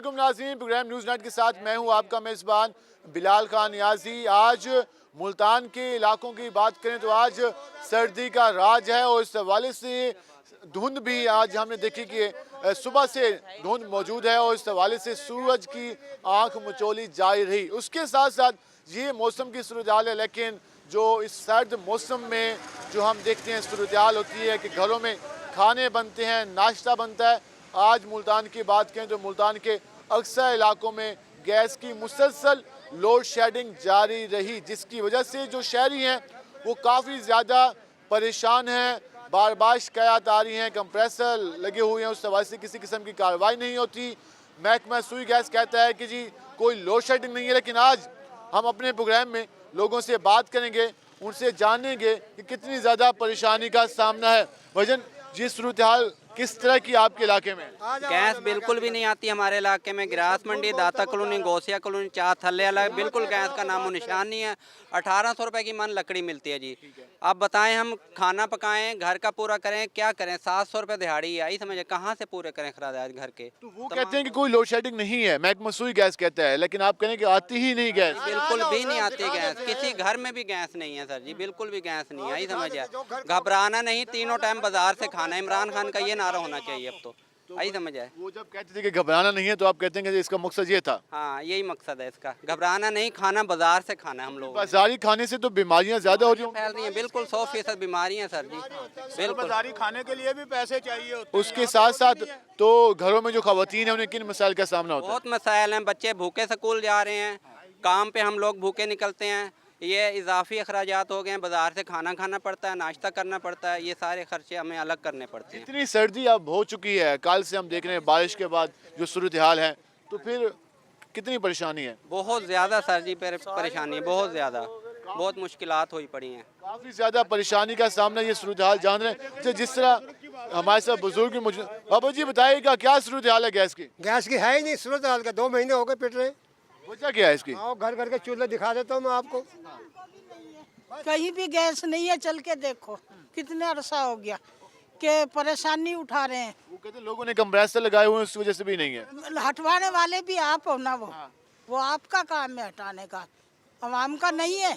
अस्सलामुअलैकुम नाज़रीन, programme news night के साथ मैं हूं आपका मेज़बान बिलाल खान नियाज़ी। आज मुल्तान के इलाकों की बात करें तो आज सर्दी का राज है और इस हवाले से धुंध भी आज हमने देखी कि सुबह से धुंध मौजूद है और इस हवाले से सूरज की आंख मचोली जारी रही। उसके साथ साथ ये मौसम की सूरत हाल है, लेकिन जो इस सर्द मौसम में जो हम देखते हैं सूरत हाल होती है कि घरों में खाने बनते हैं, नाश्ता बनता है। आज मुल्तान की बात करें तो मुल्तान के अक्सर इलाकों में गैस की मुसलसल लोड शेडिंग जारी रही, जिसकी वजह से जो शहरी हैं वो काफ़ी ज़्यादा परेशान हैं। बार बार शिकायत आ रही हैं, कंप्रेसर लगे हुए हैं, उस हवाले से किसी किस्म की कार्रवाई नहीं होती। महकमा सुई गैस कहता है कि जी कोई लोड शेडिंग नहीं है, लेकिन आज हम अपने प्रोग्राम में लोगों से बात करेंगे, उनसे जानेंगे कि कितनी ज़्यादा परेशानी का सामना है। वजन जी सूरत हाल किस तरह की आपके इलाके में? गैस बिल्कुल भी नहीं आती हमारे इलाके में। ग्रास मंडी, दाता कॉलोनी, गौसिया कॉलोनी, चार थल्ले वाला बिल्कुल गैस का नामो निशान नहीं है। 1800 रुपए की मन लकड़ी मिलती है जी। आप बताएं, हम खाना पकाएं, घर का पूरा करें, क्या करें? 700 रुपए दिहाड़ी आई, समझे कहाँ से पूरे करें खराज घर के? तो वो कहते हैं कि कोई लोड शेडिंग नहीं है, महकमा सुई गैस कहता है, लेकिन आप कहें कि आती ही नहीं गैस। बिल्कुल भी नहीं आती गैस, किसी घर में भी गैस नहीं है सर जी, बिल्कुल भी गैस नहीं आई, समझिए। घबराना नहीं, तीनों टाइम बाजार से खाना। इमरान खान का ये नारा होना चाहिए अब तो, आई समझ आए। वो जब कहते थे कि घबराना नहीं है तो आप कहते हैं कि इसका मकसद ये था? हाँ, यही मकसद है इसका, घबराना नहीं, खाना बाजार से खाना है हम लोग। बाजारी खाने से तो बीमारियां ज्यादा हो रही हैं। फैल रही हैं, बिल्कुल 100% बीमारियां सर जी, बिल्कुल। बाजारी खाने के लिए भी पैसे चाहिए होते हैं। उसके साथ साथ तो घरों में जो खवातीन है उन्हें किन मसाइल का सामना होता है? बहुत मसाइल हैं, बच्चे भूखे स्कूल जा रहे हैं, काम पे हम लोग भूखे निकलते हैं, ये इजाफी अखराजात हो गए हैं, बाजार से खाना खाना पड़ता है, नाश्ता करना पड़ता है, ये सारे खर्चे हमें अलग करने पड़ते हैं। इतनी सर्दी अब हो चुकी है, कल से हम देख रहे हैं बारिश के बाद जो सूरत हाल है, तो फिर कितनी परेशानी है? बहुत ज़्यादा सर जी परेशानी है, बहुत ज़्यादा, बहुत मुश्किलात हुई पड़ी हैं। काफ़ी ज़्यादा परेशानी का सामना ये सूरत हाल जान रहे हैं। तो जिस तरह हमारे साथ बुजुर्ग भी मौजूद, बाबा जी बताइएगा क्या सूरत हाल है गैस की? गैस की है ही नहीं सूरत हाल का, 2 महीने हो गए पिट रहे। वजह क्या है इसकी? आओ घर घर के चूल्हे दिखा देता हूँ मैं आपको। कहीं भी गैस नहीं है, चल के देखो कितने अरसा हो गया कि परेशानी उठा रहे हैं। वो कहते हैं लोगों ने कंप्रेसर लगाए हुए हैं, उस वजह से भी नहीं है। हटवाने वाले भी आप हो ना, वो आपका काम है हटाने का, आवाम का नहीं है।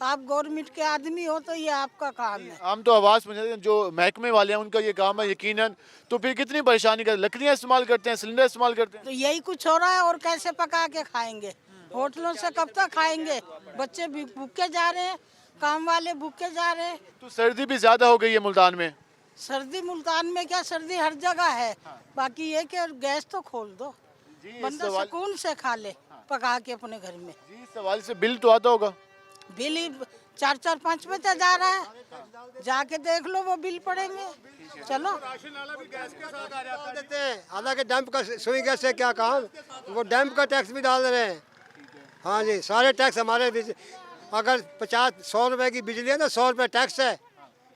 आप गवर्नमेंट के आदमी हो तो ये आपका काम है। हम तो आवाज़ पहुँचाते हैं, जो महकमे वाले हैं उनका ये काम है यकीनन। तो फिर कितनी परेशानी कर, लकड़ियाँ इस्तेमाल करते हैं, सिलेंडर इस्तेमाल करते हैं, तो यही कुछ हो रहा है, और कैसे पका के खाएंगे? होटलों से कब तक खाएंगे? बच्चे भी भूखे जा रहे हैं, काम वाले भूखे जा रहे हैं। तो सर्दी भी ज़्यादा हो गई है मुल्तान में। सर्दी मुल्तान में क्या, सर्दी हर जगह है। बाकी ये कि गैस तो खोल दो, बंदा सुकून से खा ले पका के अपने घर में। जी, सवाल से बिल तो आता होगा। बिल ही 4-4, 5 बजे जा रहा है, जाके देख लो वो बिल पड़ेंगे। चलो देते हैं, हालांकि डैम्प का सुई गैस से क्या काम, वो डैम्प का टैक्स भी डाल रहे हैं। हाँ जी, सारे टैक्स हमारे अगर 50-100 रुपए की बिजली है ना, 100 रुपए टैक्स है।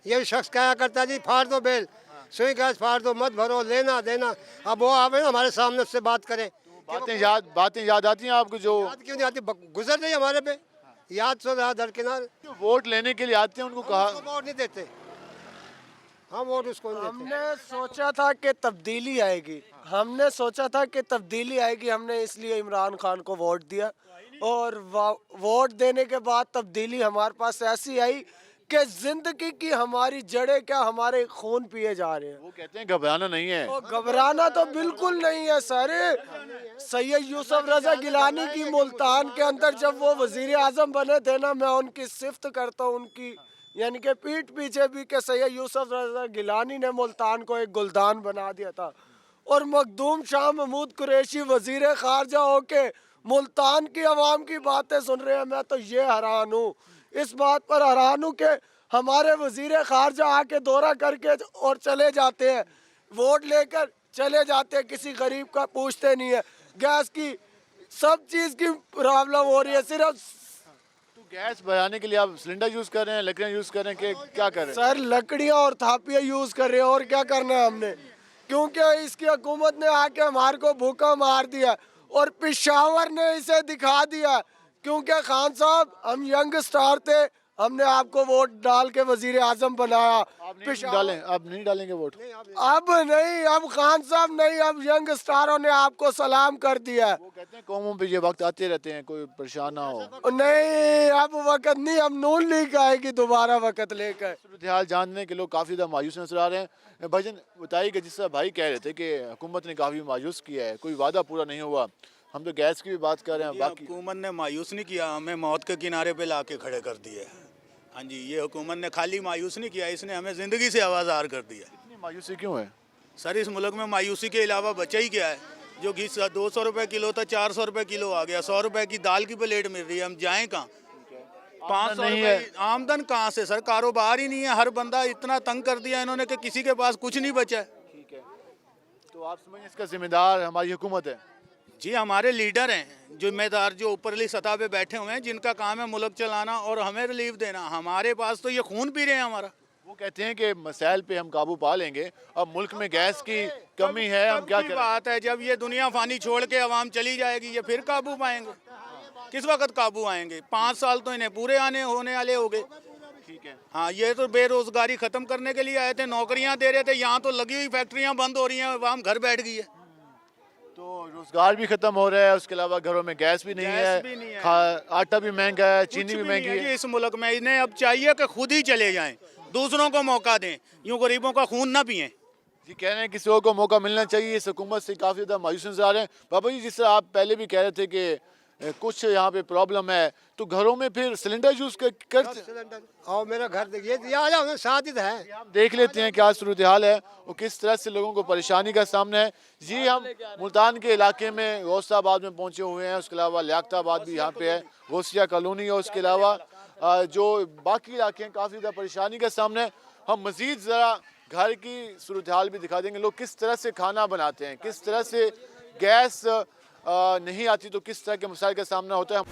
ये शख्स क्या करता है जी, फाड़ दो बिल, सुई गैस फाड़ दो, मत भरो, लेना देना। अब वो आवे ना हमारे सामने, उससे बात करें। बातें याद आती हैं आपको? जो याद क्यों नहीं आती, गुजर रही हमारे पे, याद तो रहा दरकिनार। वोट लेने के लिए आते हैं उनको कहा वोट नहीं देते हम, वोट उसको नहीं देते। हमने सोचा था कि तब्दीली आएगी, हमने सोचा था कि तब्दीली आएगी, हमने इसलिए इमरान खान को वोट दिया। और वोट देने के बाद तब्दीली हमारे पास ऐसी आई कि जिंदगी की हमारी जड़ें क्या, हमारे खून पिए जा रहे हैं। वो कहते हैं घबराना नहीं है। वो घबराना तो बिल्कुल नहीं है सर। सैयद यूसुफ रजा गिलानी की मुल्तान के अंदर जब वो वजीर आजम बने थे ना, मैं उनकी सिफ्त करता हूँ, उनकी यानी कि पीठ पीछे भी कि सैयद यूसुफ रजा गिलानी ने मुल्तान को एक गुलदान बना दिया था। और मखदूम शाह महमूद कुरैशी वजीर खारजा होके मुल्तान की आवाम की बातें सुन रहे हैं। मैं तो ये हैरान हूँ, इस बात पर हैरान हूँ कि हमारे वजीर खारजा आके दौरा करके और चले जाते हैं, वोट लेकर चले जाते हैं, किसी गरीब का पूछते नहीं है। गैस की सब चीज़ की प्रॉब्लम हो रही है। सिर्फ तो गैस बढ़ाने के लिए आप सिलेंडर यूज़ कर रहे हैं, लकड़ियाँ यूज़ कर रहे हैं कि क्या कर रहे हैं? सर लकड़ियाँ और थापियाँ यूज़ कर रहे हैं, और क्या करना है हमने, क्योंकि इसकी हुकूमत ने आके हमारे को भूखा मार दिया और पेशावर ने इसे दिखा दिया। क्योंकि खान साहब हम यंग स्टार थे, हमने आपको वोट डाल के वजीर आजम बनाया। आप नहीं डालें, आप नहीं डालेंगे वोट? अब नहीं, अब खान साहब नहीं, अब यंग स्टारों ने आपको सलाम कर दिया है। वो कहते हैं कौमों पे ये वक्त आते रहते हैं, कोई परेशान ना हो। नहीं, अब वक्त नहीं, अब नून लीग आएगी दोबारा वक्त लेकर। सूरत हाल जानने के लोग काफ़ी ज़्यादा मायूस नजर आ रहे हैं। भाईजान बताइए कि जिस तरह भाई कह रहे थे कि हुकूमत ने काफ़ी मायूस किया है, कोई वादा पूरा नहीं हुआ। हम तो गैस की भी बात कर रहे हैं, बाकी हुकूमत ने मायूस नहीं किया, हमें मौत के किनारे पे लाके खड़े कर दिए। हाँ जी, ये हुकूमत ने खाली मायूस नहीं किया, इसने हमें ज़िंदगी से आवाज़ार कर दिया। इतनी मायूसी क्यों है? सर इस मुल्क में मायूसी के अलावा बचा ही क्या है? जो घी 200 रुपये किलो था 400 रुपये किलो आ गया, 100 रुपये की दाल की प्लेट मिल रही है, हम जाएँ कहाँ? 500 नहीं रुपये है। आमदन कहाँ से सर? कारोबार ही नहीं है, हर बंदा इतना तंग कर दिया इन्होंने कि किसी के पास कुछ नहीं बचा है। ठीक है, तो आप समझिए इसका जिम्मेदार हमारी हुकूमत है। जी हमारे लीडर हैं जिम्मेदार, जो ऊपरली सतह पे बैठे हुए हैं, जिनका काम है मुल्क चलाना और हमें रिलीफ देना। हमारे पास तो ये खून पी रहे हैं हमारा। वो कहते हैं कि मसाइल पे हम काबू पा लेंगे, अब मुल्क में गैस की कमी है, हम क्या की करें? बात है, जब ये दुनिया फानी छोड़ के आवाम चली जाएगी, ये फिर काबू पाएंगे? किस वक्त काबू आएंगे? 5 साल तो इन्हें पूरे होने वाले हो गए। ठीक है, हाँ, ये तो बेरोजगारी खत्म करने के लिए आए थे, नौकरियां दे रहे थे, यहाँ तो लगी हुई फैक्ट्रियां बंद हो रही हैं, आवाम घर बैठ गई है। तो रोजगार भी खत्म हो रहा है, उसके अलावा घरों में गैस भी नहीं गैस भी नहीं है, है। आटा भी महंगा है, चीनी कुछ भी भी महंगी नहीं है है। जी इस मुल्क में। इन्हें अब चाहिए कि खुद ही चले जाएं, दूसरों को मौका दें, यूं गरीबों का खून ना पिएं। जी कह रहे हैं किसी और को मौका मिलना चाहिए, इस हुकूमत से काफ़ी ज़्यादा मायूस नजर आ रहे हैं। बाबा जी जिस तरह आप पहले भी कह रहे थे कि कुछ यहाँ पे प्रॉब्लम है, तो घरों में फिर सिलेंडर यूज़ कर सिलेंडर आओ मेरा घर देखिए, ये आ जाओ, शादी है। हम देख लेते हैं क्या सूरत हाल है और किस तरह से लोगों को परेशानी का सामना है। जी हम मुल्तान के इलाके में गौसाबाद में पहुंचे हुए हैं, उसके अलावा लियाकताबाद भी यहाँ पे है, गौसिया कॉलोनी और उसके अलावा जो बाकी इलाके हैं काफ़ी ज़्यादा परेशानी का सामना है। हम मज़ीद ज़रा घर की सूरत हाल भी दिखा देंगे, लोग किस तरह से खाना बनाते हैं, किस तरह से गैस नहीं आती तो किस तरह के मसाइल का सामना होता है।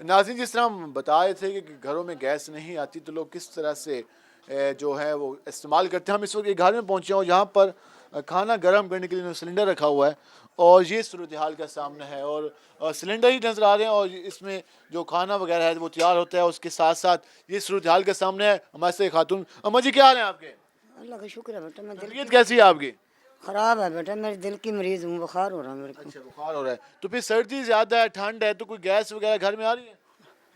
नाज़रीन जिस तरह हम बता रहे थे कि घरों में गैस नहीं आती तो लोग किस तरह से जो है वो इस्तेमाल करते हैं। हम इस वक्त एक घर में पहुंचे हैं और यहाँ पर खाना गर्म करने के लिए सिलेंडर रखा हुआ है और ये सूरत हाल का सामना है और सिलेंडर ही नज़र आ रहे हैं और इसमें जो खाना वगैरह है वो तैयार होता है। उसके साथ साथ ये सूरत हाल का सामना है। हमारे से खातून, अम्मा जी क्या हाल है आपके? अल्लाह का शुक्र है बेटा, मैं दिल तबीयत कैसी है आपकी? खराब है बेटा, मेरे दिल की मरीज हूँ, बुखार हो रहा है मेरे को। अच्छा बुखार हो रहा है, तो फिर सर्दी ज़्यादा है, ठंड है, तो कोई गैस वगैरह घर में आ रही है?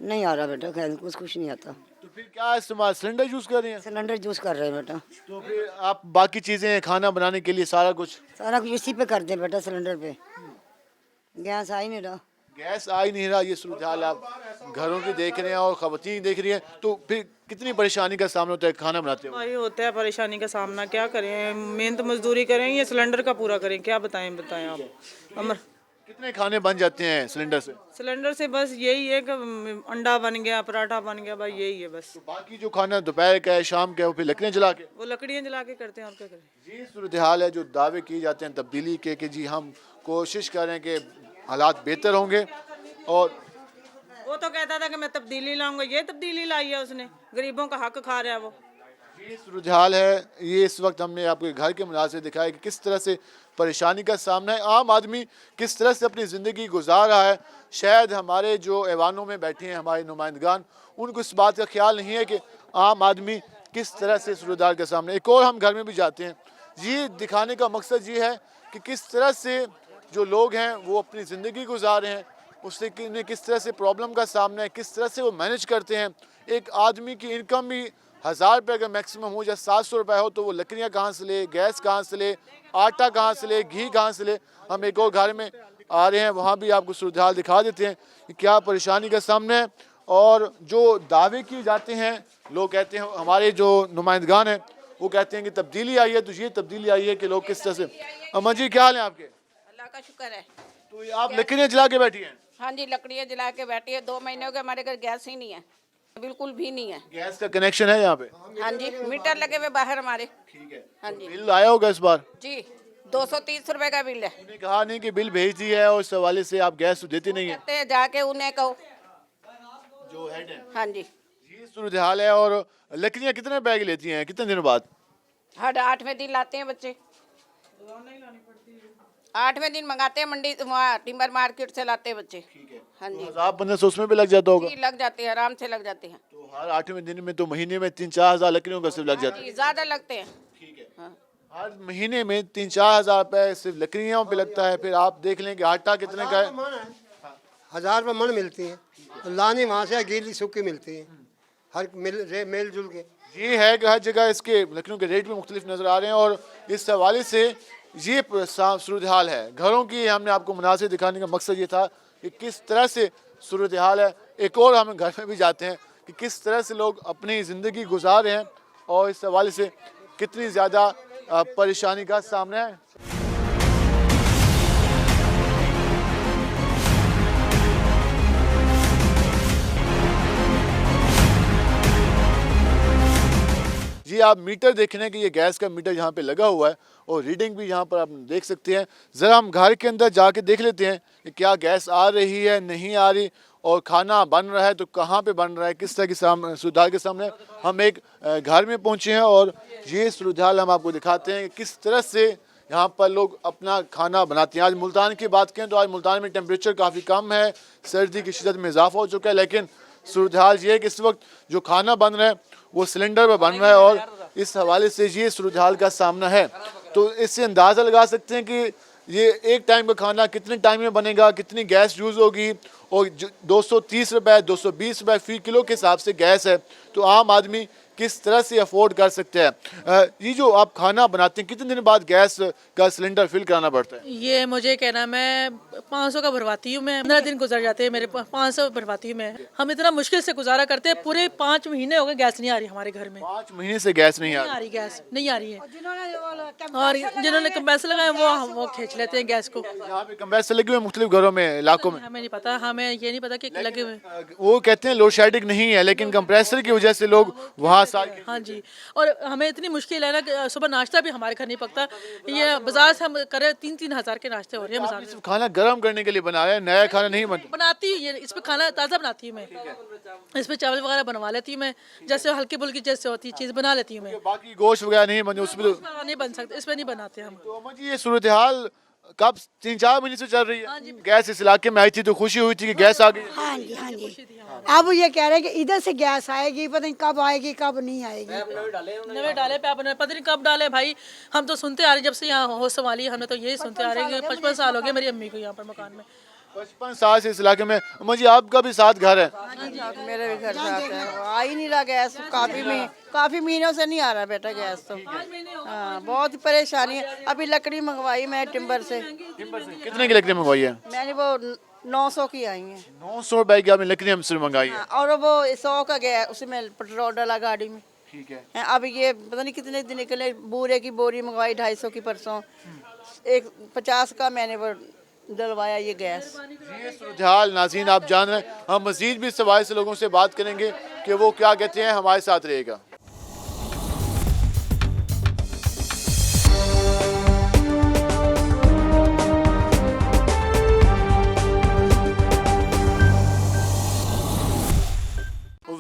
नहीं आ रहा बेटा, खैर कुछ नहीं आता। तो फिर क्या इस्तेमाल सिलेंडर यूज़ कर रही हैं? सिलेंडर यूज कर रहे हैं बेटा, तो फिर आप बाकी चीज़ें खाना बनाने के लिए सारा कुछ सारा कुछ इसी पे करते हैं बेटा, सिलेंडर पे। गैस आ ही नहीं रहा। गैस आ ही नहीं रहा, ये सूरत हाल आप घरों की देख रहे हैं और खवातीन देख रही हैं, तो फिर कितनी परेशानी का सामना होता है खाना बनाते हो? ये होता है परेशानी का सामना, क्या करें, मेहनत मजदूरी करें, ये सिलेंडर का पूरा करें, क्या बताएं आप। अमर कितने खाने बन जाते हैं सिलेंडर से? सिलेंडर से बस यही है कि अंडा बन गया, पराठा बन गया, भाई यही है बस। बाकी जो खाना दोपहर का है, शाम का है, वो फिर लकड़ियाँ जला के? वो लकड़ियाँ जला के करते हैं, और क्या करें। जी सूरत हाल है, जो दावे किए जाते हैं तब्दीली के कि जी हम कोशिश करें कि हालात बेहतर होंगे, और वो तो कहता था कि मैं तब्दीली लाऊंगा, ये तब्दीली लाई है उसने, गरीबों का हक खा रहा है वो। ये सूरत हाल है। ये इस वक्त हमने आपको घर के मुनाज़िर दिखाया कि किस तरह से परेशानी का सामना है, आम आदमी किस तरह से अपनी ज़िंदगी गुजार रहा है। शायद हमारे जो ऐवानों में बैठे हैं हमारे नुमाइंदगान, उनको इस बात का ख्याल नहीं है कि आम आदमी किस तरह से सूरत हाल के सामने। एक और हम घर में भी जाते हैं, ये दिखाने का मकसद ये है कि किस तरह से जो लोग हैं वो अपनी ज़िंदगी गुजार रहे हैं, उससे किस तरह से प्रॉब्लम का सामना है, किस तरह से वो मैनेज करते हैं। एक आदमी की इनकम भी 1000 रुपये अगर मैक्सिमम हो या 700 रुपये हो, तो वो लकड़ियाँ कहाँ से ले, गैस कहाँ से ले, आटा कहाँ से ले, घी कहाँ से ले। हम एक और घर में आ रहे हैं, वहाँ भी आपको सूरत हाल दिखा देते हैं कि क्या परेशानी का सामना है। और जो दावे किए जाते हैं, लोग कहते हैं, हमारे जो नुमाइंदगान हैं वो कहते हैं कि तब्दीली आई है, तो ये तब्दीली आई है कि लोग किस तरह से। अम्मा जी क्या हाल है आपके? अल्लाह का शुक्र है। तो ये आप लकड़ियाँ जला के बैठी हैं? हाँ जी, लकड़ियाँ जला के बैठी है। 2 महीने हो गए, हमारे घर गैस ही नहीं है, बिल्कुल भी नहीं है। गैस का कनेक्शन है यहाँ पे? हाँ जी, मीटर लगे हुए बाहर हमारे। ठीक है। हाँ जी बिल आया होगा इस बार? जी, 230 रुपए का बिल है। उन्होंने कहा नहीं कि बिल भेज दी है और इस हवाले से आप गैस तो देते नहीं है? कहते हैं जाके उन्हें कहो, जो हेड है। हाँ जी। ये सूरत हाल है। और लकड़ियाँ कितने बैग लेती हैं, कितने दिनों बाद? हर 8वें दिन लाते हैं बच्चे, 8वें दिन मंगाते हैं मंडी वहाँ टिम्बर मार्केट से लाते हैं बच्चे। हाँ जी 1500 उसमें भी लग जाता होगा। जी, लग जाते हैं, आराम से लग जाते हैं। तो हर 8वें दिन में तो महीने में 3-4 हज़ार लकड़ियों का सिर्फ लग जाता है। जी, ज्यादा लगते हैं। हाँ। हर महीने में 3-4 हज़ार रुपए सिर्फ लकड़ियों पे लगता है। फिर आप देख लें कि आटा कितने का है। 1000 रुपये मन मिलती है, लानी वहाँ से गीली सूखी मिलती है, हर मिल जुल के। ये है कि हर जगह इसके लकड़ियों के रेट भी मुख्तलिफ नज़र आ रहे हैं और इस हवाले से ये सूरत हाल है घरों की। हमने आपको मुनासिब दिखाने का मकसद ये था कि किस तरह से सूरत हाल है। एक और हम घर में भी जाते हैं कि किस तरह से लोग अपनी ज़िंदगी गुजार रहे हैं और इस हवाले से कितनी ज़्यादा परेशानी का सामना है। जी आप मीटर देख रहे हैं कि ये गैस का मीटर यहाँ पे लगा हुआ है और रीडिंग भी यहाँ पर आप देख सकते हैं। ज़रा हम घर के अंदर जाके देख लेते हैं कि क्या गैस आ रही है नहीं आ रही और खाना बन रहा है तो कहाँ पे बन रहा है, किस तरह की सुविधा के सामने। हम एक घर में पहुँचे हैं और ये सुविधा हम आपको दिखाते हैं कि किस तरह से यहाँ पर लोग अपना खाना बनाते हैं। आज मुल्तान की बात करें तो आज मुल्तान में टेम्परेचर काफ़ी कम है, सर्दी की शिद्दत में इजाफा हो चुका है, लेकिन सूरत हाल ये है कि इस वक्त जो खाना बन रहा है वो सिलेंडर पर बन रहा है और इस हवाले से ये सूरत हाल का सामना है। तो इससे अंदाज़ा लगा सकते हैं कि ये एक टाइम का खाना कितने टाइम में बनेगा, कितनी गैस यूज़ होगी। और 230 रुपये 220 रुपये फ़ी किलो के हिसाब से गैस है, तो आम आदमी किस तरह से अफोर्ड कर सकते हैं। ये जो आप खाना बनाते हैं कितने दिन बाद गैस का सिलेंडर फिल कराना पड़ता है? ये मुझे कहना, मैं 500 का भरवाती हूँ, मैं 15 दिन गुजर जाते हैं मेरे 500 भरवाती हूँ मैं। हम इतना मुश्किल से गुजारा करते हैं, पूरे 5 महीने हो गए गैस नहीं आ रही हमारे घर में। 5 महीने से गैस नहीं आ नहीं आ रही। रही, गैस नहीं आ रही है। और जिन्होंने कंप्रेसर लगाए वो खींच लेते हैं गैस को। यहाँ पे कंप्रेसर लगे हुए मुख्तलिफ घरों में, इलाकों में। हमें नहीं पता, हमें ये नहीं पता कि लगे हुए। वो कहते हैं लोड शेडिंग नहीं है, लेकिन कंप्रेसर की वजह से लोग वहाँ हाँ जी, और हमें इतनी मुश्किल है ना कि सुबह नाश्ता भी हमारे घर नहीं पकता। ये बाजार से हम करें 3-3 हज़ार के नाश्ते हो रहे हैं बाजार में। खाना गर्म करने के लिए बनाया है, नया खाना नहीं बनता। बनाती हूँ ये, इस पे खाना ताज़ा बनाती हूँ मैं, इस पे चावल वगैरह बनवा लेती हूँ मैं, जैसे हल्की फुल्की जैसे होती है चीज़ बना लेती हूँ मैं। बाकी गोश्त वगैरह नहीं बनते उसमें तो। नहीं बन सकते, इस पे नहीं बनाते हम। तो अम्मा जी ये सूरत हाल कब 3-4 महीने से चल रही है? गैस इस इलाके में आई थी तो खुशी हुई थी कि गैस आ गई। हाँ जी हाँ जी। अब ये कह रहे हैं कि इधर से गैस आएगी, पता नहीं कब आएगी कब नहीं आएगी। नवे डाले पे आपने पता नहीं कब डाले भाई, हम तो सुनते आ रहे जब से यहाँ होश संभाली हमने तो यही सुनते आ रहे हैं कि 55 साल हो गए मेरी अम्मी को यहाँ पर मकान में। 55 साल से इस इलाके में। अम्मा जी आपका भी साथ घर है? मेरे भी घर साथ है, आ ही नहीं रहा गैस, काफी महीनों से नहीं आ रहा बेटा गैस तो। हाँ बहुत परेशानी है। अभी लकड़ी मंगवाई मैं टिम्बर से। कितने की लकड़ी मंगवाई है? मैंने वो 900 की आई है। 900 रुपए की आपने लकड़ी हमसे मंगाई है। और वो 100 का गया, उसमें पेट्रोल डाला गाड़ी में। ठीक है। अब ये पता नहीं कितने दिन निकले, बूरे की बोरी मंगवाई 250 की परसों, एक 50 का मैंने वो डलवाया ये गैस। ये सूरत हाल नाज़रीन आप जान रहे हैं। हम मजीद भी इस हवाले से लोगों से बात करेंगे कि वो क्या कहते हैं, हमारे साथ रहेगा।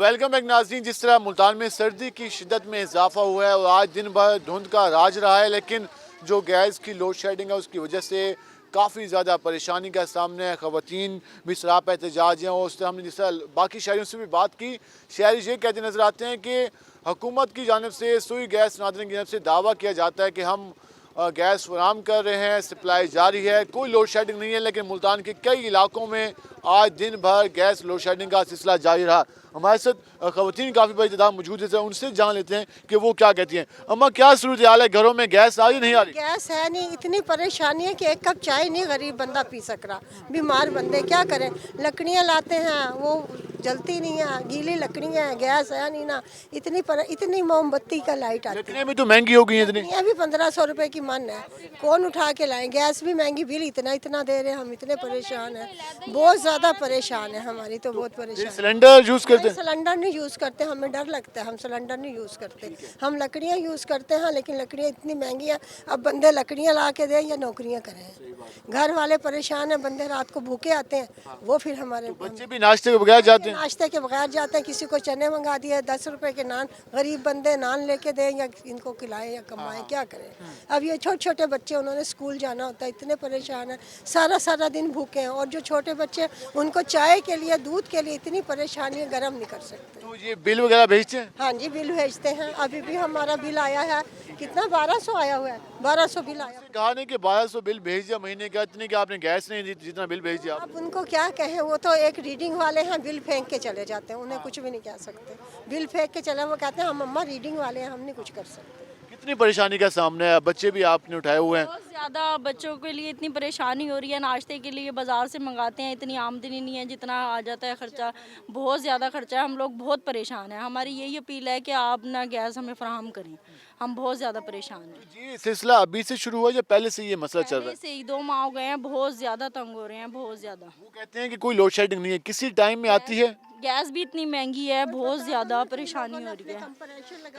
वेलकम बैक नाज़रीन। जिस तरह मुल्तान में सर्दी की शिद्दत में इजाफा हुआ है और आज दिन भर धुंध का राज रहा है, लेकिन जो गैस की लोड शेडिंग है उसकी वजह से काफ़ी ज़्यादा परेशानी का सामना है। ख़वातीन भी सरापा एहतजाज हैं और उससे हमने जिस तरह बाकी शहरियों से भी बात की, शहरी ये कहते नज़र आते हैं कि हुकूमत की जानिब से सुई गैस नादरीन की जानिब से दावा किया जाता है कि हम गैस फराहम कर रहे हैं, सप्लाई जारी है, कोई लोड शेडिंग नहीं है, लेकिन मुल्तान के कई इलाकों में आज दिन भर गैस लोड शेडिंग का सिलसिला जारी रहा। हमारे साथ ख़वातीन काफ़ी बड़ी तादाद मौजूद है, उनसे जान लेते हैं कि वो क्या कहती हैं। अम्मा क्या सूरत हाल है, घरों में गैस आ रही नहीं आ रही? गैस है नहीं, इतनी परेशानी है कि एक कप चाय नहीं गरीब बंदा पी सक रहा। बीमार बंदे क्या करें, लकड़ियाँ लाते हैं वो जलती नहीं है, गीली लकड़ियाँ हैं, गैस है नहीं ना। इतनी मोमबत्ती का लाइट आती है। लकड़ियाँ भी तो महंगी हो गई हैं इतनी। लकड़ियाँ भी 1500 रुपए की मन है, कौन उठा के लाएं। गैस भी महंगी, बिल इतना दे रहे हैं, हम इतने परेशान हैं, बहुत ज़्यादा परेशान है, हमारी तो बहुत परेशान है। सिलेंडर यूज करते हैं? सिलेंडर नहीं यूज़ करते, हमें डर लगता है, हम सिलेंडर नहीं यूज़ करते। हम लकड़ियाँ यूज़ करते हैं, लेकिन लकड़ियाँ इतनी महंगी हैं, अब बंदे लकड़ियाँ ला के दें या नौकरियाँ करें। घर वाले परेशान हैं, बंदे रात को भूखे आते हैं, वो फिर हमारे बच्चे भी नाश्ते के बगैर जाते हैं? नाश्ते के बगैर जाते हैं। किसी को चने मंगा दिए, 10 रुपए के नान, गरीब बंदे नान लेके दें या इनको खिलाएं या कमाएं, क्या करें। अब ये छोटे छोटे बच्चे, उन्होंने स्कूल जाना होता है, इतने परेशान हैं, सारा सारा दिन भूखे हैं। और जो छोटे बच्चे, उनको चाय के लिए, दूध के लिए इतनी परेशानी है, गर्म नहीं कर सकते। तो ये बिल वगैरह भेजते हैं? हाँ जी, बिल भेजते हैं। अभी भी हमारा बिल आया है, कितना 1200 आया हुआ है, 1200 बिल आया। कहा नहीं कि 1200 बिल भेज दिया महीने का, इतने कि आपने गैस नहीं दी जितना बिल भेज दिया। अब उनको क्या कहें, वो तो एक रीडिंग वाले हैं, बिल फेंक के चले जाते हैं, उन्हें कुछ भी नहीं कह सकते। बिल फेंक के चले, वो कहते हैं हम अम्मा रीडिंग वाले हैं, हम नहीं कुछ कर सकते। कितनी परेशानी का सामना है, बच्चे भी आपने उठाए हुए हैं। बहुत ज़्यादा बच्चों के लिए इतनी परेशानी हो रही है, नाश्ते के लिए बाज़ार से मंगाते हैं, इतनी आमदनी नहीं है जितना आ जाता है खर्चा, बहुत ज़्यादा खर्चा है। हम लोग बहुत परेशान हैं। हमारी यही अपील है कि आप ना गैस हमें फराहम करें, हम बहुत ज़्यादा परेशान हैं। ये सिलसिला अभी से शुरू हुआ या पहले से ये मसला चल रहा पहले है? से ही 2 माह हो गए हैं, बहुत ज़्यादा तंग हो रहे हैं, बहुत ज़्यादा। वो कहते हैं कि कोई लोड शेडिंग नहीं है, किसी टाइम में आती है। गैस भी इतनी महंगी है, बहुत ज़्यादा परेशानी हो रही है।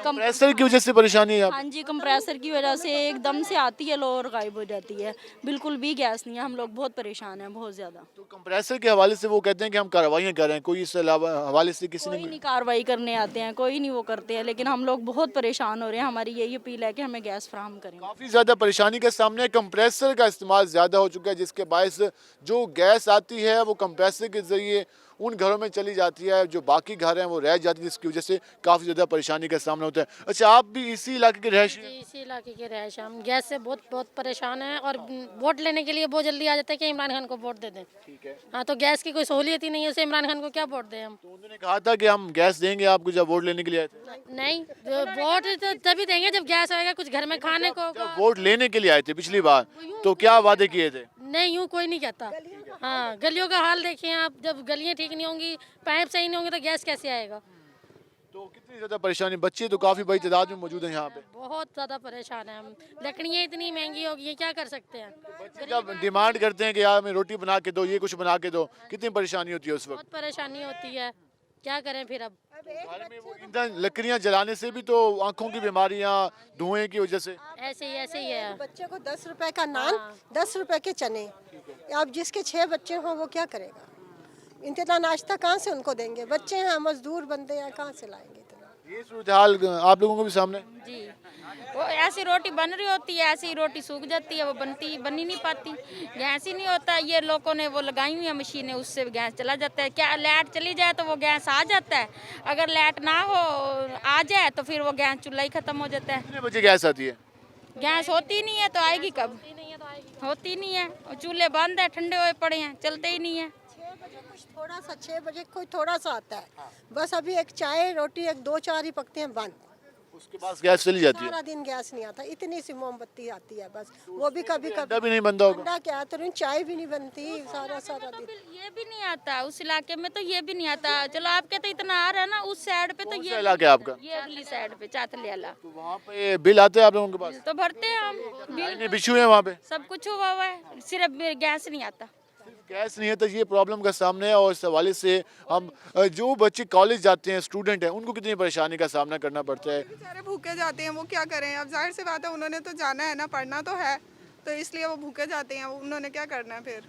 कंप्रेसर की वजह से परेशानी है यहाँ पे। हाँ जी, कंप्रेसर की वजह से एकदम से आती है लो और गायब हो जाती है, बिल्कुल भी गैस नहीं है। हम लोग बहुत परेशान हैं, बहुत ज़्यादा। तो कंप्रेसर के हवाले से वो कहते हैं कि हम कार्रवाइयाँ कर रहे हैं, कोई इस अलावा हवाले से किसी कोई ने नहीं कार्रवाई करने आते हैं, कोई नहीं वो करते हैं, लेकिन हम लोग बहुत परेशान हो रहे हैं। हमारी यही अपील है कि हमें गैस फराहम करें। काफ़ी ज़्यादा परेशानी के सामने कंप्रेसर का इस्तेमाल ज़्यादा हो चुका है, जिसके बायस जो गैस आती है वो कंप्रेसर के ज़रिए उन घरों में चली जाती है, जो बाकी घर हैं वो रह जाती है, जिसकी वजह से काफ़ी ज़्यादा परेशानी का सामना होता है। अच्छा, आप भी इसी इलाके के रहशी हैं? इसी इलाके के रहे हम गैस से बहुत बहुत परेशान हैं और वोट लेने के लिए बहुत जल्दी आ जाते हैं कि इमरान खान को वोट दे दें। ठीक है। हाँ, तो गैस की कोई सहूलियत ही नहीं है, उसे इमरान खान को क्या वोट दें हम। तो उन्होंने कहा था कि हम गैस देंगे आपको जब वोट लेने के लिए आए थे। नहीं, वोट तो तभी देंगे जब गैस आएगा, कुछ घर में खाने को जब वोट लेने के लिए आए थे पिछली बार, तो क्या वादे किए थे? नहीं, यूँ कोई नहीं कहता। हाँ, गलियों का हाल देखिए आप, जब गलियाँ ठीक नहीं होंगी, पाइप सही नहीं होंगे तो गैस कैसे आएगा। तो कितनी ज़्यादा परेशानी, बच्चे तो काफ़ी बड़ी तादाद में मौजूद हैं यहाँ पे। बहुत ज़्यादा परेशान है हम, लकड़ियाँ इतनी महंगी हो गई हैं, क्या कर सकते हैं। बच्चे जब डिमांड करते हैं कि यार हमें रोटी बना के दो, ये कुछ बना के दो, कितनी परेशानी होती है उस वक्त? बहुत परेशानी होती है, क्या करें फिर अब। घर में वो ईंधन लकड़ियाँ जलाने से भी तो आंखों की बीमारियाँ, धुएं की वजह से। ऐसे ही है। बच्चे को 10 रुपए का नान, 10 रुपए के चने। अब जिसके 6 बच्चे हों वो क्या करेगा? इतना नाश्ता कहाँ से उनको देंगे? बच्चे हैं, मजदूर बंदे हैं, कहाँ से लाएंगे इतना? ये सूरत हाल आप लोगों को भी सामने है? जी, वो ऐसी रोटी बन रही होती है, ऐसी रोटी सूख जाती है, वो बनी नहीं पाती। गैस ही नहीं होता। ये लोगों ने वो लगाई हुई है मशीनें, उससे गैस चला जाता है। क्या लाइट चली जाए तो वो गैस आ जाता है, अगर लाइट ना हो आ जाए तो फिर वो गैस चूल्हा ही खत्म हो जाता है। कितने बजे गैस आती है? गैस होती नहीं है तो आएगी कब? होती नहीं है, और चूल्हे बंद है, ठंडे हुए पड़े हैं, चलते ही नहीं है। 6 बजे कुछ थोड़ा सा, 6 बजे कोई थोड़ा सा आता है, बस अभी एक चाय रोटी, एक 2-4 ही पकते हैं, बंद। उसके बाद गैस चली जाती है। सारा दिन गैस नहीं आता, इतनी सी मोमबत्ती आती है बस, वो भी कभी ठंडा भी नहीं बनता होगा। ठंडा क्या तो चाय भी नहीं बनती सारा सारा दिन। ये भी नहीं आता उस इलाके में, तो ये भी नहीं आता। चलो आपके तो इतना आ रहा है ना, उस साइड पे तो कौन सा ये इलाका है आपका? ये अगली साइड पे चातले वाला। तो वहाँ पे बिल आते हैं आप लोगों के पास? तो भरते हैं हम बिल, लाइनें बिछी हुई हैं वहाँ पे? सब कुछ हुआ हुआ है, सिर्फ गैस नहीं आता। गैस नहीं है तो ये प्रॉब्लम का सामने है। और इस हवाले से हम जो बच्चे कॉलेज जाते हैं, स्टूडेंट हैं, उनको कितनी परेशानी का सामना करना पड़ता है। बेचारे भूखे जाते हैं, वो क्या करें। अब जाहिर सी बात है, उन्होंने तो जाना है ना, पढ़ना तो है, तो इसलिए वो भूखे जाते हैं। उन्होंने क्या करना है फिर?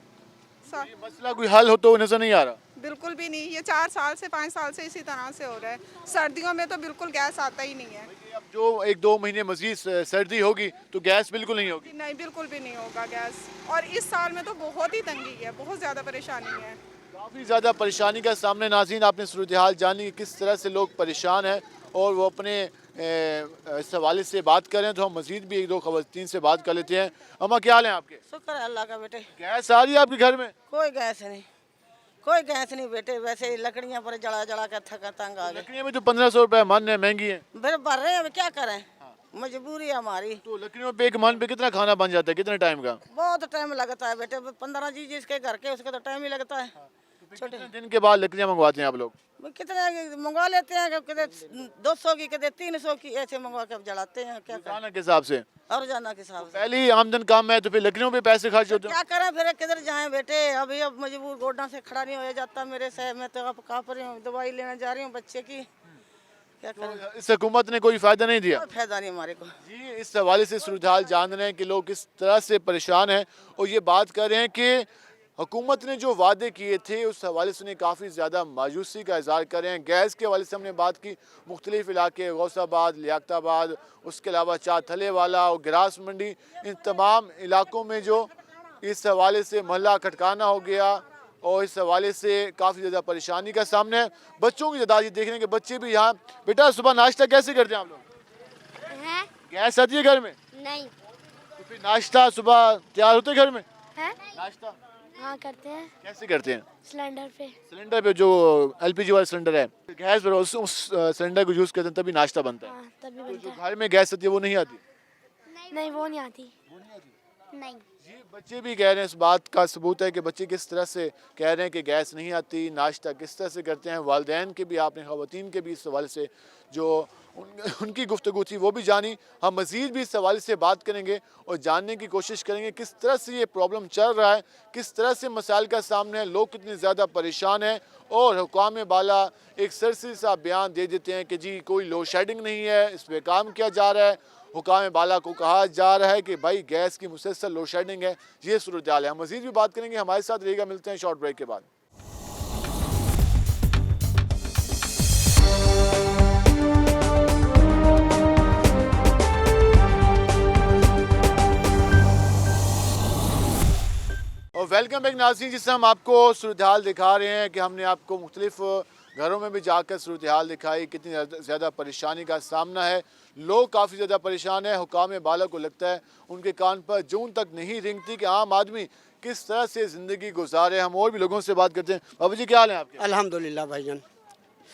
ये मसला कोई हल हो तो नजर नहीं आ रहा। बिल्कुल भी नहीं। ये 4 साल से 5 साल से इसी तरह से हो रहा है। सर्दियों में तो बिल्कुल गैस आता ही नहीं है। अब जो 1-2 महीने मजीद सर्दी होगी तो गैस बिल्कुल नहीं होगी। नहीं, बिल्कुल भी नहीं होगा गैस। और इस साल में तो बहुत ही तंगी है, बहुत ज़्यादा परेशानी है। काफ़ी ज़्यादा परेशानी का सामने। नाज़रीन, आपने सूरत हाल जानी कि किस तरह से लोग परेशान हैं और वो अपने इस हवाले से बात करें तो हम मजीद भी 1-2 खवातीन से बात कर लेते हैं। अम्मा, क्या हाल है आपके? शुक्र है अल्लाह का बेटे। गैस आ रही है आपके घर में? कोई गैस नहीं, कोई गैस नहीं बेटे। वैसे ही लकड़ियाँ पर जला जला कर थका तंग आ गए। लकड़ियाँ में तो 1500 रुपये मन है, महंगी है। फिर भर रहे हैं, अब क्या करें, मजबूरी है हमारी। तो लकड़ियों पे एक मन पे कितना खाना बन जाता है, कितने टाइम का? बहुत टाइम लगता है बेटे, 15 जी जिसके घर के उसका तो टाइम ही लगता है। तो छोटे कितने दिन के बाद लकड़ियाँ मंगवाते हैं आप लोग? कितने मंगवा लेते हैं, कितने 200 की, कितने 300 की, ऐसे मंगवा के जलाते हैं। क्या करें, रोजाना के हिसाब से और जाना के हिसाब से पहली आमदन कम है तो फिर लकड़ियों पे पैसे खर्च होते हैं। क्या करें फिर, किधर जाएं बेटे। अभी अब मजबूर गोडा से खड़ा नहीं हो जाता मेरे से। मैं तो अब कहाँ पर हूँ, दवाई लेने जा रही हूँ बच्चे की। क्या करें, इस हुकूमत ने कोई फायदा नहीं दिया। कोई फायदा नहीं हमारे को। जी, इस हवाले से सूरत हाल जान रहे हैं कि लोग किस तरह से परेशान हैं और ये बात कर रहे हैं कि हुकूमत ने जो वादे किए थे उस हवाले से उन्हें काफ़ी ज़्यादा मायूसी का इज़हार कर रहे हैं। गैस के हवाले से हमने बात की, मुख्तलिफ इलाके गौसाबाद, लियाकताबाद, उसके अलावा चाथले वाला और ग्रास मंडी, इन तमाम इलाकों में जो इस हवाले से महल्ला खटकाना हो गया और इस हवाले से काफ़ी ज़्यादा परेशानी का सामना है। बच्चों की तादाद देख रहे हैं कि बच्चे भी यहाँ। बेटा सुबह नाश्ता कैसे करते हैं आप लोग? गैस आती है घर में? नहीं तो फिर नाश्ता सुबह तैयार होते घर में? है, नाश्ता हाँ करते हैं कैसे करते हैं? सिलेंडर पे। सिलेंडर पे जो एलपीजी वाला सिलेंडर है, गैस पर उस सिलेंडर को यूज़ करते हैं तभी नाश्ता बनता है। हाँ तभी तो बनता जो घर में गैस आती है वो नहीं आती? है। नहीं वो नहीं आती। नहीं जी, बच्चे भी कह रहे हैं, इस बात का सबूत है कि बच्चे किस तरह से कह रहे हैं कि गैस नहीं आती, नाश्ता किस तरह से करते हैं। वालिदैन के भी, आपने ख़वातीन के भी इस हवाले से जो उनकी गुफ्तगू थी वो भी जानी। हम मज़ीद भी इस हवाले से बात करेंगे और जानने की कोशिश करेंगे किस तरह से ये प्रॉब्लम चल रहा है, किस तरह से मसाइल का सामने है, लोग कितने ज़्यादा परेशान हैं। और हुकाम बाला एक सरसरी सा बयान दे देते हैं कि जी कोई लोड शेडिंग नहीं है, इस पर काम किया जा रहा है। हुकाम बाला को कहा जा रहा है कि भाई गैस की मुसलसल लोड शेडिंग है। ये सूरत हाल है। हम मज़ीद भी बात करेंगे, हमारे साथ रहेगा। मिलते हैं शॉर्ट ब्रेक के बाद। और वेलकम बैक नाज़रीन, जिससे हम आपको सूरत हाल दिखा रहे हैं कि हमने आपको मुख्तलिफ घरों में भी जाकर सूरत हाल दिखाई, कितनी ज़्यादा परेशानी का सामना है। लोग काफ़ी ज़्यादा परेशान है। हुकाम बाला को लगता है उनके कान पर जून तक नहीं रेंगती कि आम आदमी किस तरह से ज़िंदगी गुजारे। हम और भी लोगों से बात करते हैं। बाबू जी क्या हाल है आपके? अल्हम्दुलिल्लाह भाईजान।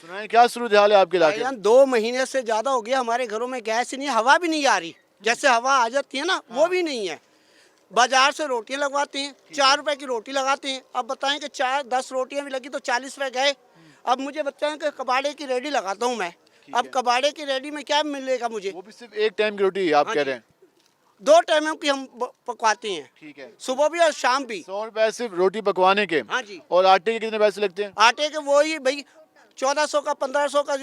सुनाएं क्या सूरत हाल है आपके इलाके? भाईजान 2 महीने से ज़्यादा हो गया हमारे घरों में गैस ही नहीं, हवा भी नहीं आ रही। जैसे हवा आ जाती है ना वो भी नहीं है। बाजार से रोटियां लगवाते हैं, 4 रुपए की रोटी लगाते हैं। अब बताएं कि 10 रोटियां भी लगी तो 40 रुपए गए। अब मुझे बताएं कि कबाड़े की रेडी लगाता हूँ मैं। अब कबाड़े की रेडी में क्या मिलेगा मुझे? वो भी सिर्फ एक टाइम की रोटी आप कह रहे हैं? 2 टाइमों की हम पकवाते हैं। ठीक है, सुबह भी और शाम भी। 100 रुपए सिर्फ रोटी पकवाने के? हाँ जी। और आटे के कितने पैसे लगते हैं? आटे के वही भाई 1400 का 1500 का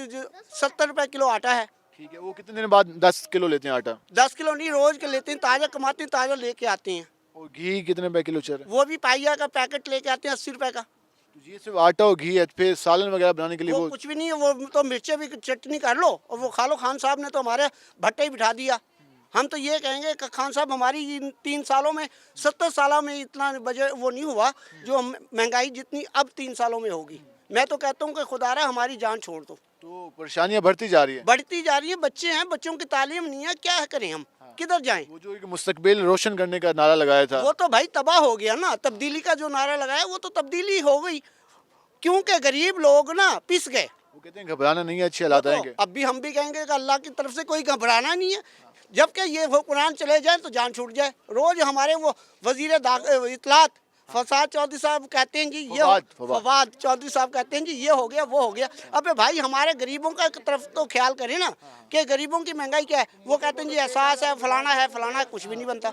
70 रुपए किलो आटा है। ठीक है, वो कितने दिन बाद 10 किलो लेते हैं आटा? 10 किलो नहीं, रोज के लेते हैं, ताज़ा कमाते हैं, ताज़ा लेके आते हैं। और घी कितने रुपए किलो चल रहा है? वो भी पाइया का पैकेट लेके आते हैं 80 रुपए का। तो ये सिर्फ आटा और घी है, फिर सालन वगैरह बनाने के लिए वो कुछ भी नहीं है। वो तो मिर्चें भी चटनी कर लो और वो खा लो। खान साहब ने तो हमारे भट्टे ही बिठा दिया। हम तो ये कहेंगे कि खान साहब हमारी इन 3 सालों में 70 सालों में इतना बजट वो नहीं हुआ जो महंगाई जितनी अब 3 सालों में होगी। मैं तो कहता हूँ कि खुदारा हमारी जान छोड़ दो। तो परेशानियां बढ़ती जा रही है? बढ़ती जा रही है। बच्चे हैं, बच्चों की तालीम नहीं है, क्या करें हम? किधर जाएं? वो जो एक मुस्तकबिल रोशन करने का नारा लगाया था वो तो भाई तबाह हो गया ना। तब्दीली का जो नारा लगाया वो तो तब्दीली हो गई, क्योंकि गरीब लोग ना पिस गए। वो कहते हैं घबराना नहीं है, अच्छे हालात आएंगे। अब भी हम भी कहेंगे कि अल्लाह की तरफ से कोई घबराना नहीं है। जबकि ये हुक्मरान चले जाए तो जान छूट जाए। रोज हमारे वो वजीर इतलात फसाद चौधरी साहब कहते हैं जी ये फवाद चौधरी साहब कहते हैं जी ये हो गया वो हो गया। अबे भाई हमारे गरीबों का तरफ तो ख्याल करें ना कि गरीबों की महंगाई क्या है। वो कहते हैं जी एहसास है, फलाना है, फलाना है, कुछ भी नहीं बनता।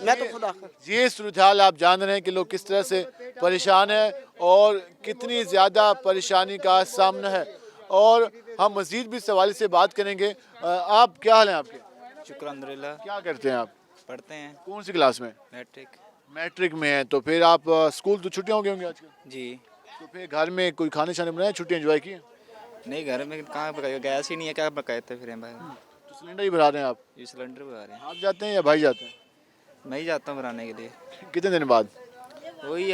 मैं तो खुदा ये सूरत हाल आप जान रहे हैं कि लोग किस तरह से परेशान हैं और कितनी ज़्यादा परेशानी का सामना है। और हम मज़ीद भी इस हवाले से बात करेंगे। आप क्या हाल है आपके? शुक्र अल्हम्दुलिल्लाह। क्या करते हैं आप? पढ़ते हैं। कौन सी क्लास में? मैट्रिक। मैट्रिक में है, तो फिर आप स्कूल तो छुट्टियाँ हो गई होंगी आजकल? जी। तो फिर घर में कोई खाने शाने बनाए, छुट्टियाँ एंजॉय की? नहीं, घर में कहाँ पकाएगा, गैस ही नहीं है, क्या पकाते फिर हैं भाई। तो सिलेंडर ही भरा रहे हैं आप? ये सिलेंडर भरा रहे हैं। आप जाते हैं या भाई जाते हैं? मैं ही जाता हूँ भराने के लिए। कितने दिन बाद? वही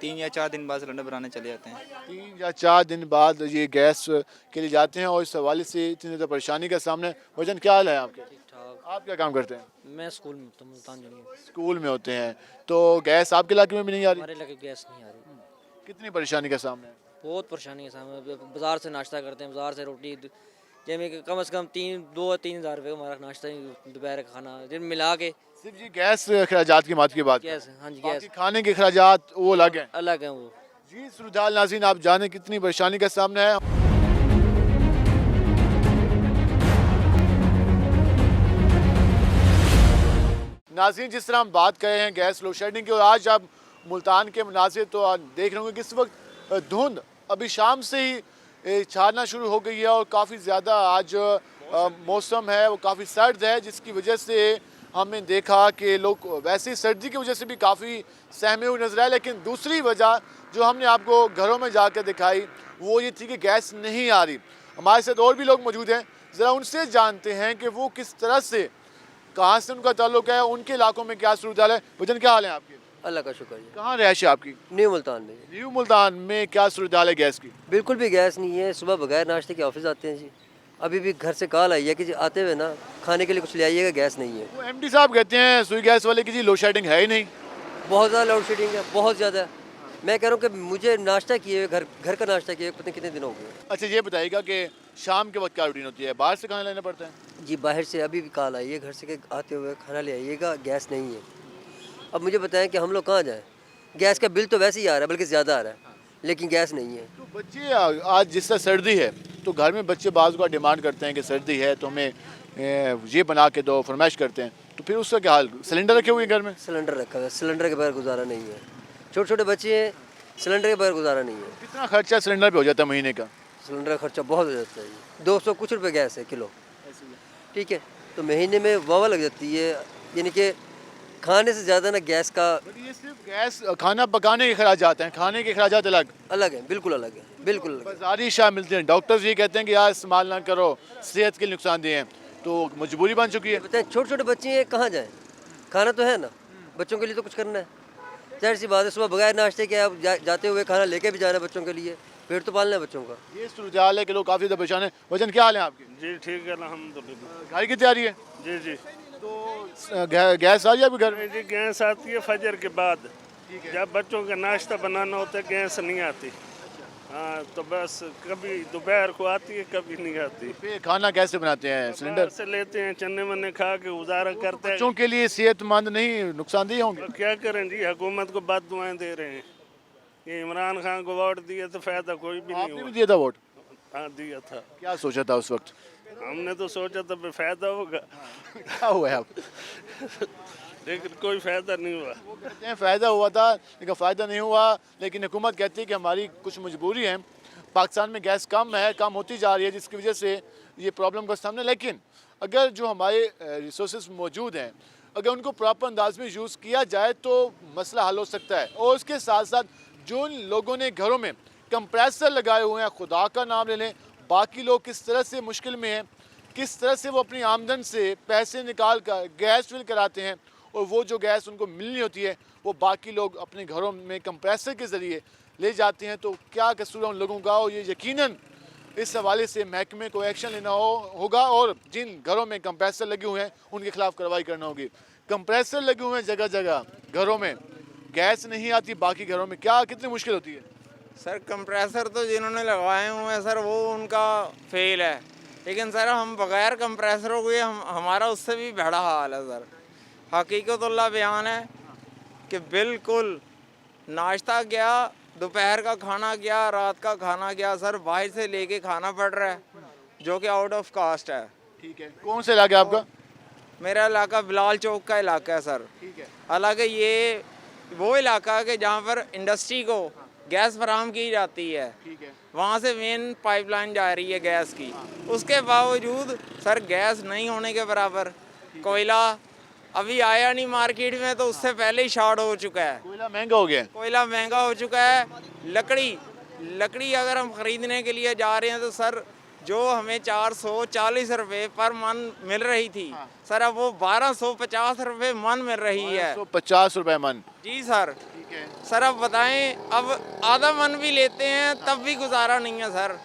3 या 4 दिन बाद सिलेंडर भराने चले जाते हैं। 3 या 4 दिन बाद ये गैस के लिए जाते हैं और इस हवाले से इतनी ज़्यादा परेशानी का सामना है। वजन क्या हाल है आपके? आप क्या काम करते हैं? मैं स्कूल में होता हूँ, मुल्तान जंगी। स्कूल में होते हैं, तो गैस आपके इलाके में भी नहीं आ रही? हमारे इलाके गैस नहीं आ रही। कितनी परेशानी का सामना है? बहुत परेशानी के सामने। बाज़ार से नाश्ता करते हैं, बाज़ार से रोटी, जैसे कम से कम 2-3 हज़ार रुपये हमारा नाश्ता, दोपहर का खाना जिन मिला के। सिर्फ जी गैस अखराजात की बात की बात? गैस, हाँ जी, बाकी गैस। खाने के अखराजात वो अलग हैं? अलग हैं वो। जी सूरजाल नाज़रीन, आप जाने कितनी परेशानी का सामना है। नाज़रीन, जिस तरह हम बात कर रहे हैं गैस लोड शेडिंग की, और आज आप मुल्तान के मनाज़िर तो आप देख रहे होंगे कि इस वक्त धुंध अभी शाम से ही छाना शुरू हो गई है और काफ़ी ज़्यादा आज मौसम है वो काफ़ी सर्द है, जिसकी वजह से हमने देखा कि लोग वैसे ही सर्दी की वजह से भी काफ़ी सहमे हुए नजर आए। लेकिन दूसरी वजह जो हमने आपको घरों में जाकर दिखाई वो ये थी कि गैस नहीं आ रही। हमारे साथ और भी लोग मौजूद हैं, ज़रा उनसे जानते हैं कि वो किस तरह से, कहाँ से उनका ताल्लुक है, उनके इलाकों में क्या सूरत हाल है। वजन क्या हाल है आपके? अल्लाह का शुक्र है। कहाँ रहायश है आपकी? न्यू मुल्तान में। न्यू मुल्तान में क्या सूरत हाल है गैस की? बिल्कुल भी गैस नहीं है। सुबह बगैर नाश्ते के ऑफिस आते हैं जी। अभी भी घर से कॉल आई है कि जी आते हुए ना खाने के लिए कुछ ले आइएगा, गैस नहीं है। वो एमडी साहब कहते हैं सुई गैस वाले की जी लोड शेडिंग है ही नहीं। बहुत ज़्यादा लोड शेडिंग है, बहुत ज़्यादा। मैं कह रहा हूँ कि मुझे नाश्ता किए हुए घर का नाश्ता किए पता नहीं कितने दिन हो गए। अच्छा ये बताइएगा कि शाम के वक्त क्या रूटीन होती है, बाहर से खाना लेना पड़ता है? जी बाहर से अभी भी कॉल आई है घर से कि आते हुए खाना ले आइएगा, गैस नहीं है। अब मुझे बताएं कि हम लोग कहाँ जाएँ? गैस का बिल तो वैसे ही आ रहा है, बल्कि ज़्यादा आ रहा है, लेकिन गैस नहीं है। तो बच्चे आज जिस तरह सर्दी है तो घर में बच्चे बाज़ का डिमांड करते हैं कि सर्दी है तो हमें ये बना के दो, फरमाइश करते हैं, तो फिर उसका क्या हाल? सिलेंडर रखे हुए हैं घर में? सिलेंडर रखा हुआ है, सिलेंडर के बगैर गुजारा नहीं है। छोटे छोटे बच्चे हैं, सिलेंडर के बगैर गुजारा नहीं है। कितना खर्चा सिलेंडर पे हो जाता है महीने का? सिलेंडर का खर्चा बहुत हो जाता है जी, 200 कुछ रुपए गैस है किलो, ठीक है, तो महीने में वावा लग जाती है। यानी कि खाने से ज़्यादा ना गैस का। ये सिर्फ गैस खाना पकाने के अखराजात हैं, खाने के अखराजात अलग है, बिल्कुल अलग है, बिल्कुल अलग है। बाजारी शाह मिलते हैं, डॉक्टर्स ये कहते हैं कि यार इस्तेमाल ना करो, सेहत के लिए नुकसानदेह हैं, तो मजबूरी बन चुकी है। बताएं छोटे छोटे बच्चे हैं, कहाँ जाएँ? खाना तो है ना, बच्चों के लिए तो कुछ करना है। जाहिर सी बात है, सुबह बगैर नाश्ते के आप जाते हुए खाना लेके भी जाना है बच्चों के लिए, पेट तो पालना है बच्चों का। ये सूरजाल है कि लोग काफ़ी ज़्यादा परेशान है। वजन क्या हाल है आपके? जी ठीक है अल्हम्दुलिल्लाह। घर की तैयारी है? जी जी। तो गैस आ रही है आपके घर में? जी गैस आती है फजर के बाद, जब बच्चों का नाश्ता बनाना होता है गैस नहीं आती। हाँ तो बस कभी दोपहर को आती है, कभी नहीं आती। तो फिर खाना कैसे बनाते हैं? सिलेंडर से लेते हैं, चने वने खा के गुजारा करते हैं। बच्चों के लिए सेहतमंद नहीं, नुकसानदेह होंगे। तो क्या करें जी, हुकूमत को बददुआएं दे रहे हैं। ये इमरान खान को वोट दिए तो फायदा कोई भी नहीं आपने हुआ। भी दिया था वोट? हाँ दिया था। क्या सोचा था उस वक्त? हमने तो सोचा था फायदा होगा। क्या हुआ है आप? लेकिन कोई फायदा नहीं हुआ। वो कहते हैं फ़ायदा हुआ था, लेकिन फ़ायदा नहीं हुआ। लेकिन हुकूमत कहती है कि हमारी कुछ मजबूरी है, पाकिस्तान में गैस कम है, कम होती जा रही है, जिसकी वजह से ये प्रॉब्लम का सामना। लेकिन अगर जो हमारे रिसोर्स मौजूद हैं, अगर उनको प्रॉपर अंदाज में यूज़ किया जाए तो मसला हल हो सकता है। और उसके साथ साथ जो लोगों ने घरों में कंप्रेसर लगाए हुए हैं, खुदा का नाम ले लें, बाकी लोग किस तरह से मुश्किल में हैं, किस तरह से वो अपनी आमदन से पैसे निकाल कर गैस फिल कराते हैं, और वो जो गैस उनको मिलनी होती है वो बाकी लोग अपने घरों में कंप्रेसर के ज़रिए ले जाते हैं। तो क्या कसूर है उन लोगों का? और ये यकीनन इस हवाले से महकमे को एक्शन लेना होगा, और जिन घरों में कंप्रेसर लगे हुए हैं उनके खिलाफ कार्रवाई करना होगी। कंप्रेसर लगे हुए हैं जगह जगह घरों में, गैस नहीं आती बाकी घरों में, क्या कितनी मुश्किल होती है? सर कंप्रेसर तो जिन्होंने लगाए हुए हैं सर वो उनका फेल है, लेकिन सर हम बगैर कंप्रेसरों के हमारा उससे भी बड़ा हाल है सर। हकीकतुल्लाह बयान है कि बिल्कुल नाश्ता गया, दोपहर का खाना गया, रात का खाना गया, सर बाहर से लेके खाना पड़ रहा है जो कि आउट ऑफ कास्ट है। ठीक है, कौन सा इलाका आपका? मेरा इलाका बिलाल चौक का इलाका है सर। ठीक है। हालांकि ये वो इलाका है कि जहाँ पर इंडस्ट्री को गैस फराहम की जाती है, ठीक है, वहाँ से मेन पाइपलाइन जा रही है गैस की। उसके बावजूद सर गैस नहीं होने के बराबर। कोयला अभी आया नहीं मार्केट में, तो उससे पहले ही शॉर्ट हो चुका है। कोयला महंगा हो गया है। कोयला महंगा हो चुका है। लकड़ी अगर हम खरीदने के लिए जा रहे हैं तो सर जो हमें 440 रुपये पर मन मिल रही थी, सर अब वो 1250 रुपये मन मिल रही है। 1250 रुपये मन? जी सर। सर अब बताएं, अब आधा मन भी लेते हैं तब भी गुजारा नहीं है सर।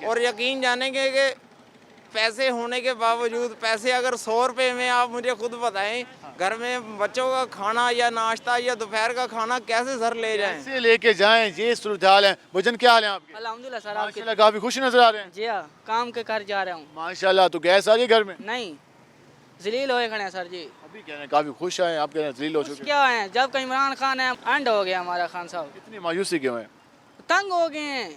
और यकीन जानेंगे कि पैसे होने के बावजूद, पैसे अगर 100 रुपये में, आप मुझे खुद बताएं घर में बच्चों का खाना या नाश्ता या दोपहर का खाना कैसे सर ले जाएं? कैसे लेके जाएं? ये सूरत हाल है। वजन क्या हाल है आपके? अल्हम्दुलिल्लाह सर। माशाल्लाह काफी खुश नजर आ रहे हैं। जी हाँ, काम के घर जा रहा हूँ। माशाल्लाह। तो गैस आ रही है घर में? नहीं, जलील हो खड़े हैं सर जी। अभी कह रहे हैं काफी खुश हैं, आप कह रहे हैं जलील हो चुके हैं। क्या है, जब का इमरान खान है एंड हो गया हमारा खान साहब। इतनी मायूसी क्यों है? तंग हो गए हैं।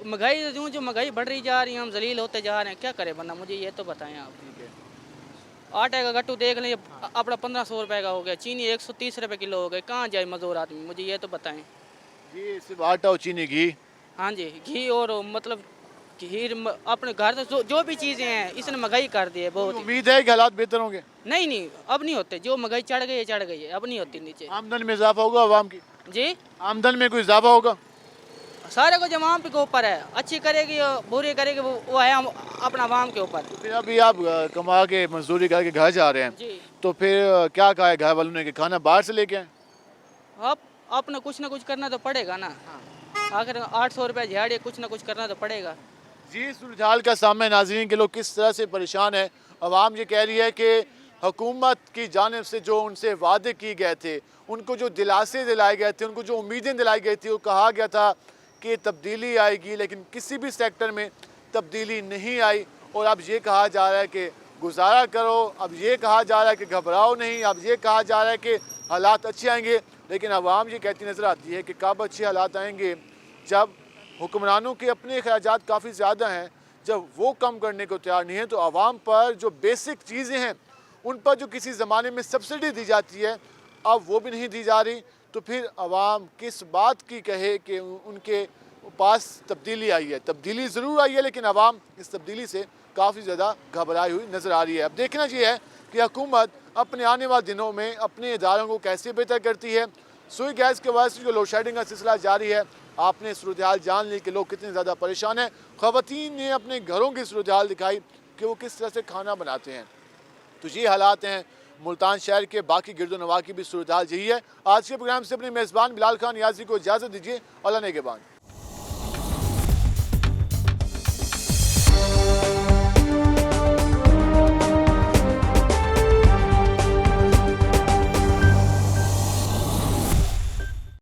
महंगाई जो महंगाई बढ़ रही जा रही है, हम जलील होते जा रहे हैं, क्या करे बंदा, मुझे ये तो बताएं आप। आटे का गट्टू देख लें, अपना 1500 रुपए का हो गया, चीनी 130 रुपए किलो हो गए, कहाँ जाए मजदूर आदमी, मुझे ये तो बताएं। जी सिर्फ आटा और चीनी, घी? हाँ जी, घी और मतलब खीर, अपने घर से जो भी चीज़ें हैं इसने महंगाई कर दी है बहुत। उम्मीद है कि हालात बेहतर होंगे? नहीं, अब नहीं होते, जो महंगाई चढ़ गई है, अब नहीं होती नीचे। आमदन में इजाफा होगा आवाम की? जी, आमदन में कोई इजाफा होगा? सारे को जमाम के ऊपर है, अच्छी करेगी बुरी करेगी वो है अपना आवाम के ऊपर। फिर अभी आप कमा के मजदूरी करके घर जा रहे हैं, तो फिर क्या कहा है घर वालों ने कि खाना बाहर से लेके आए? अब अपने कुछ ना कुछ करना तो पड़ेगा ना, आखिर 800 रुपये दिहाड़ी, कुछ ना कुछ करना तो पड़ेगा। जी सूरत हाल का सामने नाज़रीन के लोग किस तरह से परेशान है। अवाम ये कह रही है कि हुकूमत की जानिब से जो उनसे वादे किए गए थे, उनको जो दिलासे दिलाए गए थे, उनको जो उम्मीदें दिलाई गई थी, वो कहा गया था कि तब्दीली आएगी, लेकिन किसी भी सेक्टर में तब्दीली नहीं आई। और अब ये कहा जा रहा है कि गुजारा करो, अब ये कहा जा रहा है कि घबराओ नहीं, अब ये कहा जा रहा है कि हालात अच्छे आएंगे। लेकिन अवाम ये कहती नज़र आती है कि कब अच्छे हालात आएंगे, जब हुक्मरानों के अपने अखराजात काफ़ी ज़्यादा हैं, जब वो कम करने को तैयार नहीं है, तो आवाम पर जो बेसिक चीज़ें हैं उन पर जो किसी ज़माने में सब्सिडी दी जाती है, अब वो भी नहीं दी जा रही। तो फिर आवाम किस बात की कहे कि उनके पास तब्दीली आई है? तब्दीली ज़रूर आई है, लेकिन आवाम इस तब्दीली से काफ़ी ज़्यादा घबराई हुई नज़र आ रही है। अब देखना ये है कि हुकूमत अपने आने वाले दिनों में अपने इदारों को कैसे बेहतर करती है। सुई गैस के वजह से जो लोड शेडिंग का सिलसिला जारी है, आपने सूरत हाल जान ली कि लोग कितने ज़्यादा परेशान हैं। ख़वातीन ने अपने घरों की सूरत हाल दिखाई कि वो किस तरह से खाना बनाते हैं। तो ये हालात हैं मुल्तान शहर के, बाकी गिरदो नवा की भी सूरत हाल यही है। आज के प्रोग्राम से अपने मेज़बान बिलाल खान नियाज़ी को इजाज़त दीजिए। अल्लाह ने के बाद।